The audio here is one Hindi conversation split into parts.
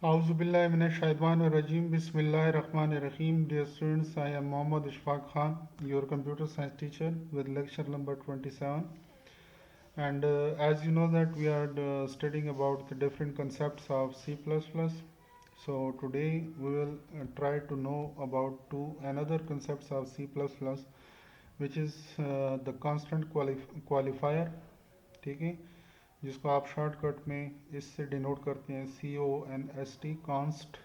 Auzubillahiminash-shaytanir-rajim. Bismillahir-rahmanir-rahim. Dear students, I am Mohammad Ishfaq Khan, your computer science teacher with lecture number 27. And as you know that we are studying about the different concepts of C++. So today we will try to know about two another concepts of C++, which is the constant qualifier. ठीक है, जिसको आप शॉर्टकट में इससे डिनोट करते हैं CONST, कॉन्स्ट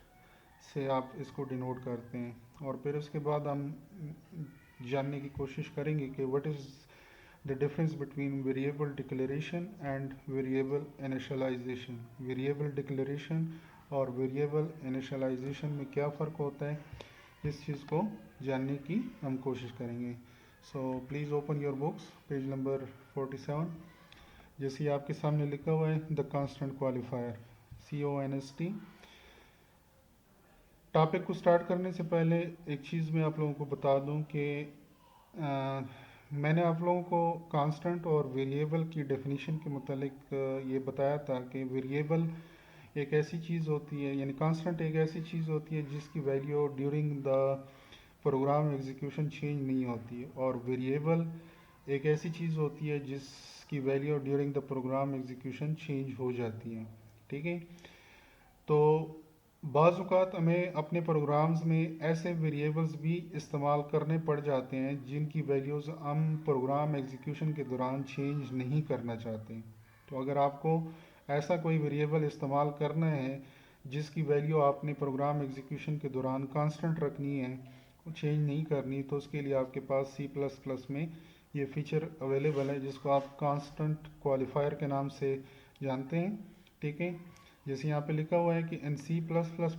से आप इसको डिनोट करते हैं। और फिर उसके बाद हम जानने की कोशिश करेंगे कि what is the difference between variable declaration and variable initialisation. Variable declaration और वेरिएबल इनिशियलाइजेशन में क्या फ़र्क होता है, इस चीज़ को जानने की हम कोशिश करेंगे। So please open your books, page number 47। जैसे ही आपके सामने लिखा हुआ है the constant qualifier, CONST। Topic को स्टार्ट करने से पहले एक चीज़ मैं आप लोगों को बता दूं कि मैंने आप लोगों को कांस्टेंट और वेरिएबल की डेफिनेशन के मुतालिक ये बताया था कि वेरिएबल एक ऐसी चीज़ होती है, यानी कांस्टेंट एक ऐसी चीज़ होती है जिसकी value during the program execution change नहीं होती है, और वेरिएबल एक ऐसी चीज़ होती है जिसकी value during the program execution change हो जाती है। ठीक है, तो बाज़ औक़ात हमें अपने प्रोग्राम्स में ऐसे वेरिएबल्स भी इस्तेमाल करने पड़ जाते हैं जिनकी वैल्यूज़ हम प्रोग्राम एग्जीक्यूशन के दौरान चेंज नहीं करना चाहते। तो अगर आपको ऐसा कोई वेरिएबल इस्तेमाल करना है जिसकी वैल्यू आपने प्रोग्राम एग्जीक्यूशन के दौरान कांस्टेंट रखनी है, चेंज नहीं करनी, तो उसके लिए आपके पास C++ में ये फीचर अवेलेबल है जिसको आप कांस्टेंट क्वालिफायर के नाम से जानते हैं। ठीक है, जैसे यहाँ पे लिखा हुआ है कि in C++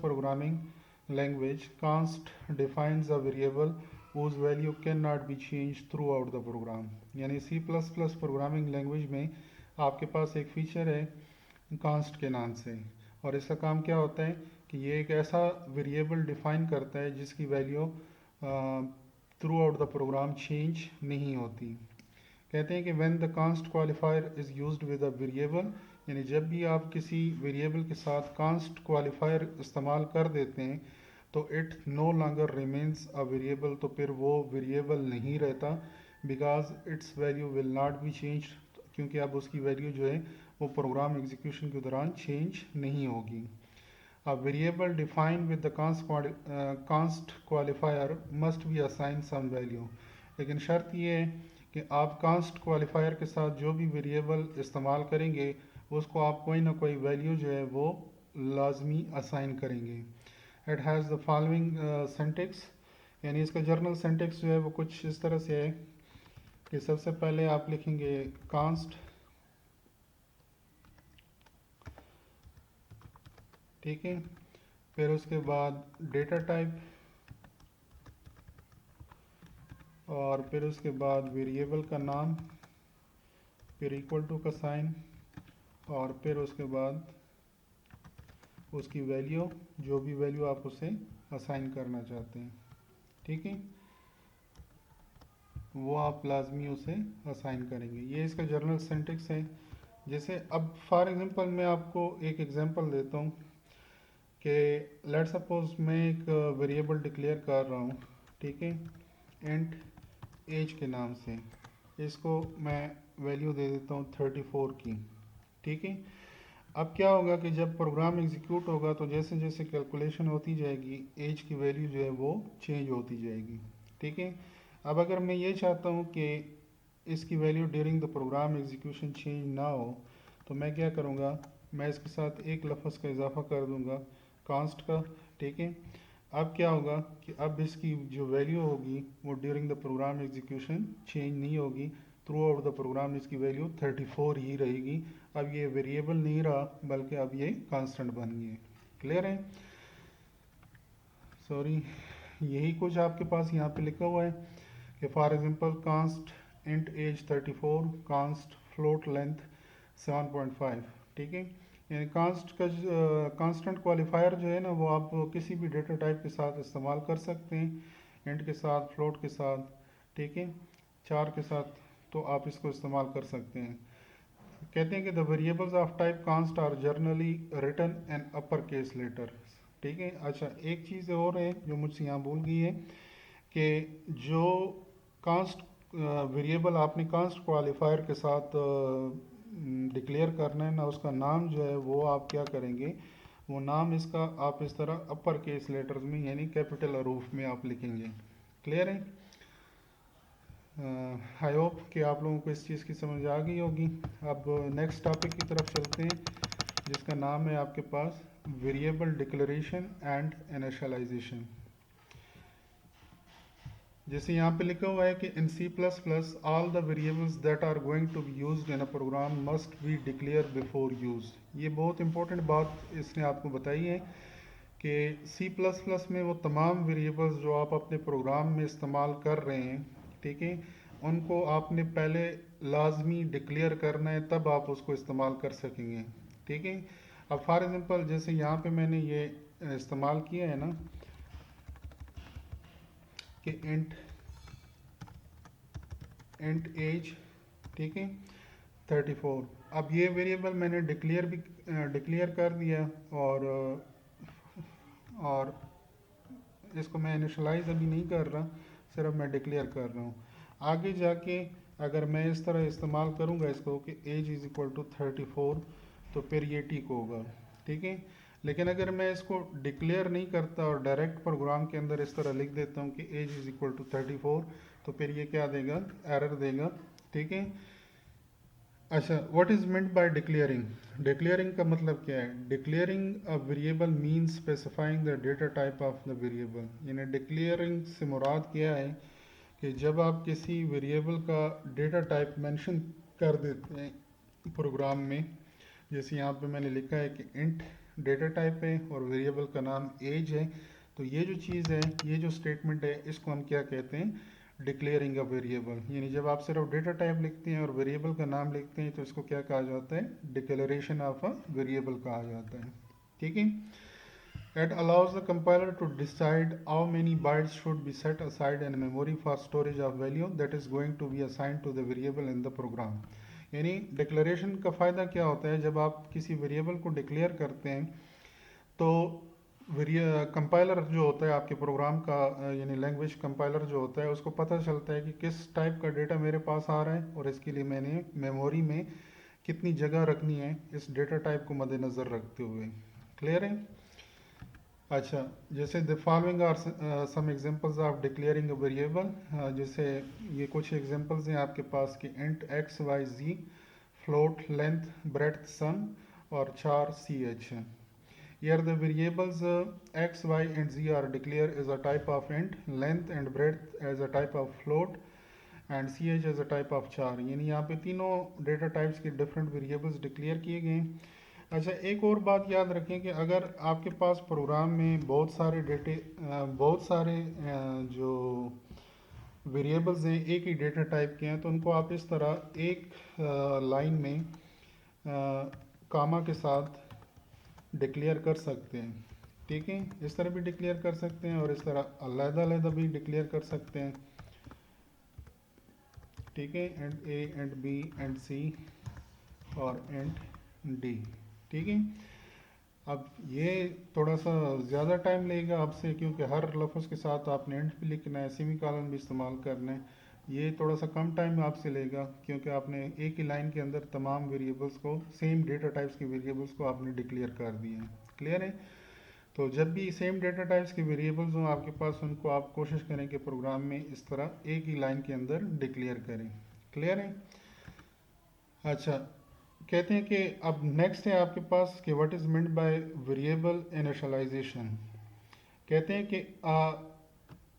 programming language const defines a variable whose value can not be change throughout the program. यानी C++ प्रोग्रामिंग लैंग्वेज में आपके पास एक फ़ीचर है कांस्ट के नाम से, और इसका काम क्या होता है कि ये एक ऐसा वेरिएबल डिफाइन करता है जिसकी value throughout the program change नहीं होती। कहते हैं कि when the const qualifier is used with a variable, यानी जब भी आप किसी वेरिएबल के साथ कांस्ट क्वालिफायर इस्तेमाल कर देते हैं तो it no longer remains a variable, तो फिर वो वेरिएबल नहीं रहता, because its value will not be change, क्योंकि अब उसकी वैल्यू जो है वो प्रोग्राम एग्जीक्यूशन के दौरान चेंज नहीं होगी। A variable defined with the const qualifier must be assigned some value। लेकिन शर्त ये है कि आप कांस्ट क्वालिफायर के साथ जो भी वेरिएबल इस्तेमाल करेंगे उसको आप कोई ना कोई वैल्यू जो है वो लाजमी असाइन करेंगे। It has the following syntax, यानी इसका जर्नल सिंटेक्स जो है वो कुछ इस तरह से है कि सबसे पहले आप लिखेंगे कांस्ट, ठीक है, फिर उसके बाद डेटा टाइप, और फिर उसके बाद वेरिएबल का नाम, फिर इक्वल टू का साइन, और फिर उसके बाद उसकी वैल्यू, जो भी वैल्यू आप उसे असाइन करना चाहते हैं, ठीक है, वो आप लाजमी उसे असाइन करेंगे। ये इसका जर्नल सिंटेक्स है। जैसे अब फॉर एग्जांपल मैं आपको एक एग्जांपल देता हूँ कि लेट सपोज मैं एक वेरिएबल डिक्लेयर कर रहा हूँ, ठीक है, इंट एज के नाम से, इसको मैं वैल्यू दे देता हूँ 34 की। ठीक है, अब क्या होगा कि जब प्रोग्राम एग्जीक्यूट होगा तो जैसे जैसे कैलकुलेशन होती जाएगी एज की वैल्यू जो है वो चेंज होती जाएगी। ठीक है, अब अगर मैं ये चाहता हूँ कि इसकी value during the program execution change ना हो, तो मैं क्या करूँगा, मैं इसके साथ एक लफ्ज़ का इजाफा कर दूँगा कांस्ट का। ठीक है, अब क्या होगा कि अब इसकी जो वैल्यू होगी वो during the program execution change नहीं होगी, थ्रू आउट द प्रोग्राम इसकी वैल्यू 34 ही रहेगी। अब ये वेरिएबल नहीं रहा बल्कि अब ये कांस्टेंट बन गई है। क्लियर है? सॉरी, यही कुछ आपके पास यहाँ पे लिखा हुआ है कि for example const int age 34, const float length 7.5। ठीक है, यानी कांस्ट का कांस्टेंट क्वालिफायर जो है ना वो आप किसी भी डेटा टाइप के साथ इस्तेमाल कर सकते हैं, इंट के साथ, फ्लोट के साथ, ठीक है, चार के साथ, तो आप इसको इस्तेमाल कर सकते हैं। कहते हैं कि the variables of type const are generally written in upper case letter. ठीक है। अच्छा, एक चीज़ और है जो मुझसे यहाँ भूल गई है कि जो कांस्ट वेरिएबल आपने कांस्ट क्वालिफायर के साथ डिक्लेयर करना है ना, उसका नाम जो है वो आप क्या करेंगे, वो नाम इसका आप इस तरह अपर केस लेटर्स में यानी कैपिटल हरूफ में आप लिखेंगे। क्लियर है? आई होप कि आप लोगों को इस चीज़ की समझ आ गई होगी। अब नेक्स्ट टॉपिक की तरफ चलते हैं जिसका नाम है आपके पास वेरिएबल डिक्लेरेशन एंड इनिशियलाइजेशन। जैसे यहाँ पे लिखा हुआ है कि in C plus plus all the variables that are going to be used in a program must be declare before use. ये बहुत इंपॉर्टेंट बात इसने आपको बताई है कि सी प्लस प्लस में वो तमाम वेरिएबल्स जो आप अपने प्रोग्राम में इस्तेमाल कर रहे हैं, ठीक है, उनको आपने पहले लाजमी डिक्लेयर करना है, तब आप उसको इस्तेमाल कर सकेंगे। ठीक है। अब फॉर एग्जांपल जैसे यहाँ पे मैंने ये इस्तेमाल किया है ना कि इंट एज, ठीक है, 34। अब ये वेरिएबल मैंने डिक्लेयर कर दिया और इसको मैं इनिशलाइज अभी नहीं कर रहा, सिर्फ मैं डिक्लेयर कर रहा हूँ। आगे जाके अगर मैं इस तरह इस्तेमाल करूँगा इसको कि एज इज़ इक्वल टू 34, तो फिर ये ठीक होगा। ठीक है। लेकिन अगर मैं इसको डिक्लेयर नहीं करता और डायरेक्ट प्रोग्राम के अंदर इस तरह लिख देता हूँ कि एज इज़ इक्वल टू 34, तो फिर ये क्या देगा, एरर देगा। ठीक है। अच्छा, what is meant bye declaring? Declaring का मतलब क्या है? Declaring a variable means specifying the data type of the variable. यानी डिक्लेयरिंग से मुराद क्या है कि जब आप किसी वेरिएबल का डेटा टाइप मेंशन कर देते हैं प्रोग्राम में, जैसे यहाँ पे मैंने लिखा है कि इंट डेटा टाइप है और वेरिएबल का नाम एज है, तो ये जो चीज़ है, ये जो स्टेटमेंट है, इसको हम क्या कहते हैं, डिक्लेयरिंग अ वेरिएबल। यानी जब आप सिर्फ डेटा टाइप लिखते हैं और वेरिएबल का नाम लिखते हैं, तो इसको क्या कहा जाता है, डिक्लेरेशन ऑफ अ वेरिएबल कहा जाता है। ठीक है। It allows the compiler to decide how many bytes should be set aside in memory for storage of value that is going to be assigned to the variable in the program। यानी डिक्लेरेशन का फ़ायदा क्या होता है, जब आप किसी वेरिएबल को डिक्लेयर करते हैं तो कंपाइलर जो होता है आपके प्रोग्राम का, यानी लैंग्वेज कंपाइलर जो होता है, उसको पता चलता है कि किस टाइप का डेटा मेरे पास आ रहा है और इसके लिए मैंने मेमोरी में कितनी जगह रखनी है, इस डेटा टाइप को मद्देनज़र रखते हुए। क्लियर है? अच्छा, जैसे the following are some examples of declaring a variable. जैसे ये कुछ एग्जांपल्स हैं आपके पास कि int x y z, float length breadth sum और चार सी एच है। Here the variables x, y and z are declared as a type of int, length and breadth as a type of float and ch as a type of char। यानी यहाँ पे तीनों डेटा टाइप्स के डिफरेंट वेरिएबल्स डिक्लेयर किए गए हैं। अच्छा, एक और बात याद रखें कि अगर आपके पास प्रोग्राम में बहुत सारे जो वेरिएबल्स हैं एक ही डेटा टाइप के हैं, तो उनको आप इस तरह एक लाइन में कामा के साथ डिक्लेयर कर सकते हैं। ठीक है। इस तरह भी डिक्लेयर कर सकते हैं और इस तरह अलग-अलग भी डिक्लेयर कर सकते हैं। ठीक है। And A and B and C और एंड डी। ठीक है। अब ये थोड़ा सा ज़्यादा टाइम लेगा आपसे, क्योंकि हर लफ्ज़ के साथ आपने एंड भी लिखना है, सेमी कॉलन भी इस्तेमाल करना है। ये थोड़ा सा कम टाइम आपसे लेगा क्योंकि आपने एक ही लाइन के अंदर तमाम वेरिएबल्स को, सेम डेटा टाइप्स के वेरिएबल्स को आपने डिक्लेयर कर दिए हैं। क्लियर है? तो जब भी सेम डेटा टाइप्स के वेरिएबल्स हों आपके पास, उनको आप कोशिश करें कि प्रोग्राम में इस तरह एक ही लाइन के अंदर डिक्लेयर करें। क्लियर है? अच्छा, कहते हैं कि अब नेक्स्ट है आपके पास कि what is meant by variable initialisation. कहते हैं कि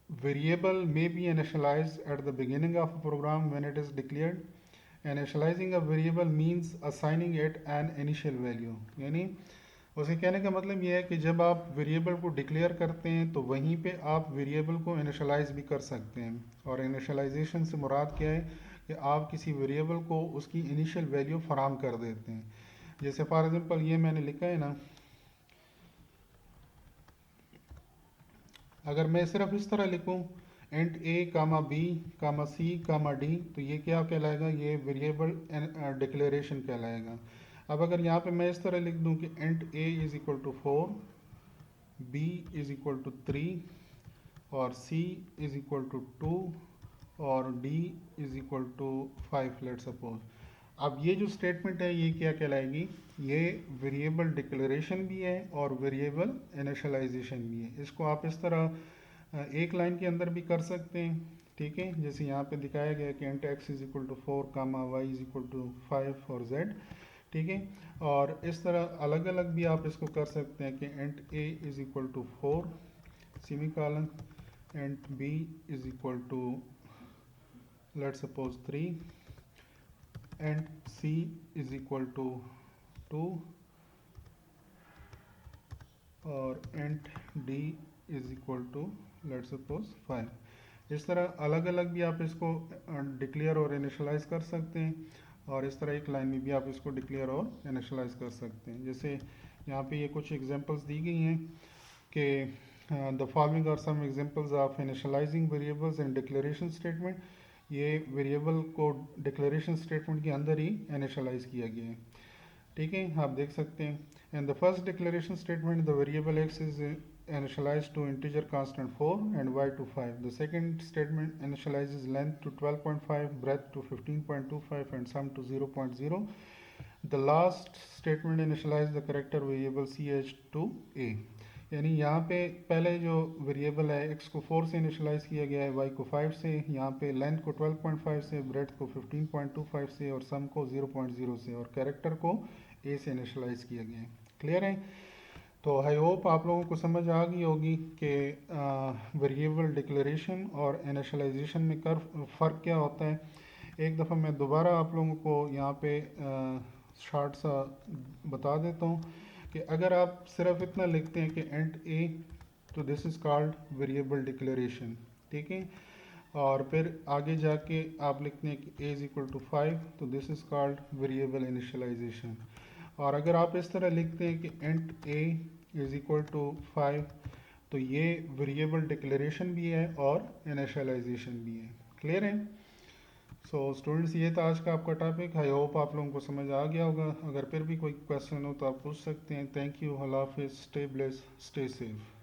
variable may be initialised at the beginning of a program when it is declared. Initialising a variable means assigning it an initial value. यानी उसे कहने का मतलब यह है कि जब आप वेरिएबल को डिक्लेयर करते हैं तो वहीं पे आप वेरिएबल को इनिशियलाइज भी कर सकते हैं। और इनिशियलाइजेशन से मुराद क्या है कि आप किसी वेरिएबल को उसकी इनिशियल वैल्यू फराम कर देते हैं। जैसे फॉर एग्जांपल ये मैंने लिखा है ना, अगर मैं सिर्फ इस तरह लिखूं इंट ए कामा बी कामा सी कामा डी, तो ये क्या कहलाएगा, ये वेरिएबल डिक्लेरेशन कहलाएगा। अब अगर यहाँ पे मैं इस तरह लिख दूँ कि int a is equal to 4, b is equal to 3 और सी इज इक्वल टू 2 और d is equal to 5 let suppose. अब ये जो स्टेटमेंट है ये क्या कहलाएगी, ये वेरिएबल डिक्लेरेशन भी है और वेरिएबल इनिशियलाइजेशन भी है। इसको आप इस तरह एक लाइन के अंदर भी कर सकते हैं, ठीक है, जैसे यहाँ पे दिखाया गया कि int x is equal to 4 comma y is equal to 5 और जेड, ठीक है। और इस तरह अलग अलग भी आप इसको कर सकते हैं कि int a is equal to 4 semicolon, int b is equal to let suppose 3 and C is equal to 2 और int D is equal to let's suppose 5। इस तरह अलग अलग भी आप इसको डिक्लेयर और इनिशलाइज कर सकते हैं, और इस तरह एक लाइन में भी आप इसको डिक्लेयर और इनिशलाइज कर सकते हैं। जैसे यहाँ पे ये कुछ एग्जांपल्स दी गई हैं कि the following are some examples of initialising variables and declaration statement. ये वेरिएबल को डिक्लेरेशन स्टेटमेंट के अंदर ही इनिशियलाइज किया गया है, ठीक है, आप देख सकते हैं। And the first declaration statement the variable x is initialized to integer constant 4 and y to 5. The second statement initializes length to 12.5, breadth to 15.25 and sum to 0.0. The last statement initializes the character variable ch to a. यानी यहाँ पे पहले जो वेरिएबल है x को 4 से इनिशलाइज किया गया है, y को 5 से, यहाँ पे लेंथ को 12.5 से, ब्रेथ को 15.25 से और सम को 0.0 से और कैरेक्टर को a से इनिशलाइज किया गया है। क्लियर है? तो आई होप आप लोगों को समझ आ गई होगी कि वेरिएबल डिक्लेरेशन और इनिशलाइजेशन में फ़र्क क्या होता है। एक दफ़ा मैं दोबारा आप लोगों को यहाँ पे शॉर्ट सा बता देता हूँ कि अगर आप सिर्फ इतना लिखते हैं कि इंट ए, तो this is called variable declaration, ठीक है। और फिर आगे जाके आप लिखते हैं कि ए इज़ इक्वल टू 5, तो this is called variable initialisation. और अगर आप इस तरह लिखते हैं कि int a is equal to 5, तो ये वेरिएबल डिक्लेरेशन भी है और इनिशियलाइजेशन भी है। क्लियर है? सो स्टूडेंट्स, ये था आज का आपका टॉपिक। आई होप आप लोगों को समझ आ गया होगा। अगर फिर भी कोई क्वेश्चन हो तो आप पूछ सकते हैं। थैंक यू, अल्लाह हाफिज़, स्टे ब्लेस्ड, स्टे सेफ।